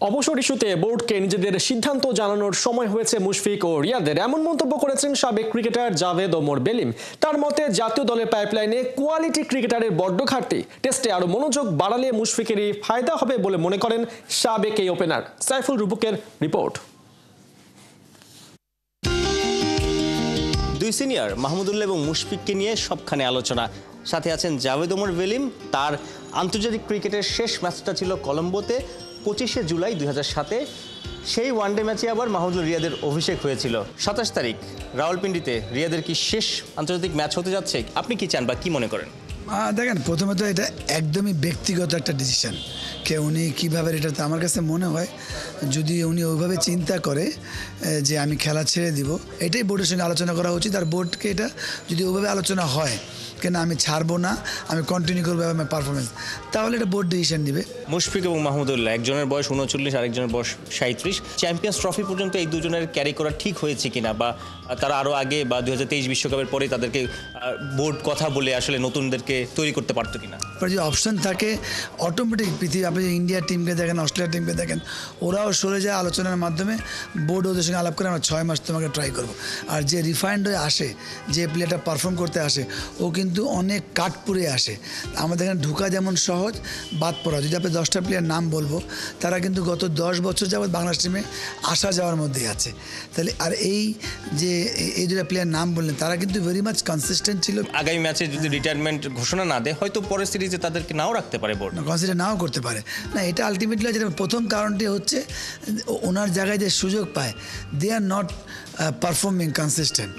অবসর ইস্যুতে বোর্ডকে নিজেদের সিদ্ধান্ত জানানোর সময় হয়েছে মুশফিক ও রিয়াদের, এমন মন্তব্য করেছেন সাবেক ক্রিকেটার জাভেদ ওমর বেলিম। তার মতে জাতীয় দলের পাইপলাইনে কোয়ালিটি ক্রিকেটারের বড্ড ঘাটতি। টেস্টে আরো মনোযোগ বাড়ালে মুশফিকেরই ফায়দা হবে বলে মনে করেন সাবেক এই ওপেনার। সাইফুল রুবুকের রিপোর্ট। দুই সিনিয়র মাহমুদুল্লাহ এবং মুশফিককে নিয়ে সবখানে আলোচনা। সাথে আছেন জাভেদ ওমর বেলিম। তার আন্তর্জাতিক ক্রিকেটের শেষ ম্যাচটা ছিল কলম্বোতে 25শে জুলাই 2007-এ। সেই ওয়ানডে ম্যাচে আবার মাহমুদুল রিয়াদের অভিষেক হয়েছিল 27 তারিখ রাওয়ালপিন্ডিতে। রিয়াদের কি শেষ আন্তর্জাতিক ম্যাচ হতে যাচ্ছে? আপনি কি চান বা কি মনে করেন? দেখেন, প্রথমে তো এটা একদমই ব্যক্তিগত একটা ডিসিশন। উনি কীভাবে, এটা তো আমার কাছে মনে হয় যদি উনি ওইভাবে চিন্তা করে যে আমি খেলা ছেড়ে দিব, এটাই বোর্ডের সঙ্গে আলোচনা করা উচিত। আর বোর্ডকে এটা যদি ওইভাবে আলোচনা হয় কেন আমি ছাড়বো না, আমি কন্টিনিউ করবো আমার পারফরমেন্স, তাহলে এটা বোর্ড ডিসিশন নেবে। মুশফিক এবং মাহমুদুল্লাহ, একজনের বয়স 39, আরেকজনের বয়স 37। চ্যাম্পিয়ন্স ট্রফি পর্যন্ত এই দুজনের ক্যারি করা ঠিক হয়েছে কিনা, বা তারা আরও আগে বা 2023 বিশ্বকাপের পরে তাদেরকে বোর্ড কথা বলে আসলে নতুনদেরকে তৈরি করতে পারতো কিনা? যদি অপশন থাকে অটোমেটিক পৃথিবী, আপনি ইন্ডিয়ার টিমকে দেখেন, অস্ট্রেলিয়ার টিমকে দেখেন, ওরাও সরে যায় আলোচনার মাধ্যমে। বোর্ড ওদের সঙ্গে আলাপ করে আমরা 6 মাস তোমাকে ট্রাই করবো। আর যে রিফাইন্ড হয়ে আসে, যে প্লেয়ারটা পারফর্ম করতে আসে, ও কিন্তু অনেক কাঠপুরে আসে। আমাদের এখানে ঢুকা যেমন সহজ, বাদ পড়া। যদি আপনি 10টা প্লেয়ার নাম বলবো, তারা কিন্তু গত 10 বছর যাবৎ বাংলাদেশ টিমে আসা যাওয়ার মধ্যেই আছে। তাহলে আর এই যে এই দুটা প্লেয়ার নাম বললেন, তারা কিন্তু ভেরি মাচ কনসিস্টেন্ট ছিল। আগামী ম্যাচে যদি রিটায়ারমেন্ট ঘোষণা না দেয়, হয়তো পরের সিরিজে তাদেরকে নাও রাখতে পারে বোর্ড, কনসিডার নাও করতে পারে। না, এটা আলটিমেটলি যেটা প্রথম কারণটি হচ্ছে ওনার জায়গায় যে সুযোগ পায়, দে আর নট পারফর্মিং কনসিস্টেন্ট।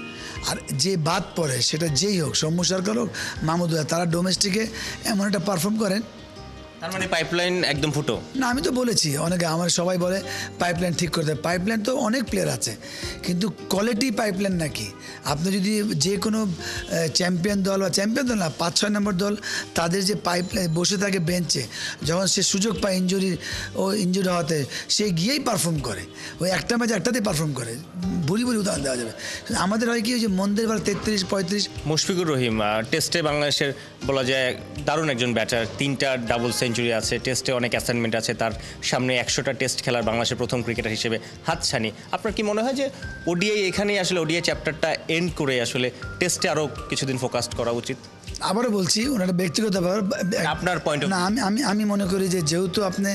আর যে বাদ পড়ে, সেটা যেই হোক, সৌম্য সরকার হোক, মাহমুদুল্লাহ, তারা ডোমেস্টিকে এমন একটা পারফর্ম করেন। তার মানে পাইপলাইন একদম ফুটো না। আমি তো বলেছি, অনেকে আমার সবাই বলে পাইপলাইন ঠিক করতে। পাইপলাইন তো অনেক প্লেয়ার আছে, কিন্তু কোয়ালিটি পাইপলাইন নাকি? আপনি যদি যে কোনো চ্যাম্পিয়ন দল বা চ্যাম্পিয়ন দল না, 5-6 নম্বর দল, তাদের যে পাইপলাইন বসে থাকে বেঞ্চে, যখন সে সুযোগ পায় ইঞ্জুরি হওয়াতে, সে গিয়েই পারফর্ম করে। ওই একটা ম্যাচ একটাতেই পারফর্ম করে। ভুলি উদাহরণ দেওয়া যাবে। আমাদের হয় কি, ওই যে মন্দের বার 33-35। মুশফিকুর রহিম টেস্টে বাংলাদেশের বলা যায় দারুণ একজন ব্যাটার। 3টা ডাবল সেঞ্চুরি আছে, টেস্টে অনেক অ্যাসাইনমেন্ট আছে তার সামনে। 100টা টেস্ট খেলার বাংলাদেশের প্রথম ক্রিকেটার হিসেবে হাতছানি। আপনার কি মনে হয় যে ওডিআই এখানেই আসলে ওডিআই চ্যাপ্টারটা এন্ড করে আসলে টেস্টে আরও কিছুদিন ফোকাস করা উচিত? আবারও বলছি, ওনার ব্যক্তিগত ব্যাপার। আপনার পয়েন্ট না, আমি মনে করি যে যেহেতু আপনি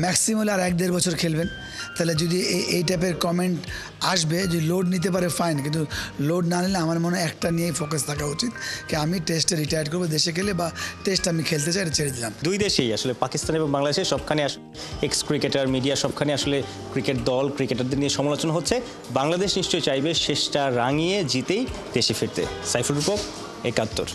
ম্যাক্সিমাম আর 1-1.5 বছর খেলবেন, তাহলে যদি এই টাইপের কমেন্ট আসবে, যদি লোড নিতে পারে ফাইন, কিন্তু লোড না নিলে আমার মনে হয় একটা নিয়েই ফোকাস থাকা উচিত, কি আমি টেস্টে রিটায়ার করবো দেশে খেলে, বা টেস্ট আমি খেলতে চাই, এটা ছেড়ে দিলাম। দুই দেশেই আসলে পাকিস্তান এবং বাংলাদেশে সবখানে এক্স ক্রিকেটার, মিডিয়া সবখানে আসলে ক্রিকেট দল, ক্রিকেটারদের নিয়ে সমালোচনা হচ্ছে। বাংলাদেশ নিশ্চয়ই চাইবে শেষটা রাঙিয়ে জিতেই দেশে ফিরতে। সাইফুল রূপক, 71।